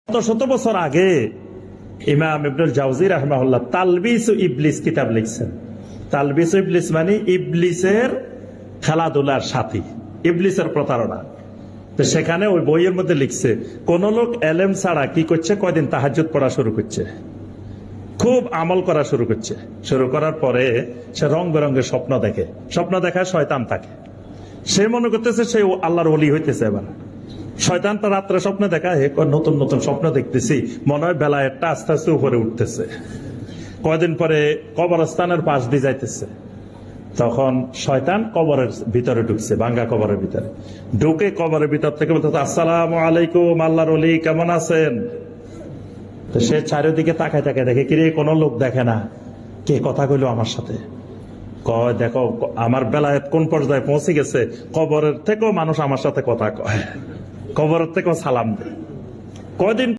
শত বছর আগে ইমাম ইবনুল জাওজি রাহিমাহুল্লাহ তালবিস ইবলিস কিতাব লিখছেন। তালবিস ইবলিস মানে ইবলিসের খেলাধুলার সাথী, ইবলিসের প্রতারণা। তো সেখানে ওই বইয়ের মধ্যে লিখছে, কোন লোক এলেম ছাড়া কি করছে, কয়দিন তাহাজ্জুদ পড়া শুরু করছে, খুব আমল করা শুরু করছে। শুরু করার পরে সে রং বেরঙের স্বপ্ন দেখে, স্বপ্ন দেখায় শয়তান থাকে, সে মনে করতেছে সে আল্লাহর ওলি হইতেছে। এবার শয়তান তো রাত্রে স্বপ্নে দেখা, নতুন নতুন স্বপ্ন দেখতেছি, মনে হয় বেলা একটা আস্তে আস্তে উপরে উঠতেছে। কয়দিন পরে কবরস্থানের পাশ দিয়ে যাইতেছে, তখন শয়তান কবরের ভিতরে ঢুকছে, ভাঙ্গা কবরের ভিতরে ঢুকে কবরের ভিতর থেকে বলতে, আসসালামু আলাইকুম আল্লাহর ওলি, কেমন আছেন? তো সে চারিদিকে তাকায় তাকায় দেখে, কিরে কোনো লোক দেখে না, কে কথা কইলো আমার সাথে? কয়, দেখো আমার বেলায় কোন পর্যায়ে পৌঁছে গেছে, কবরের থেকেও মানুষ আমার সাথে কথা কয়, কবরের থেকেও সালাম দেয়। কয়দিন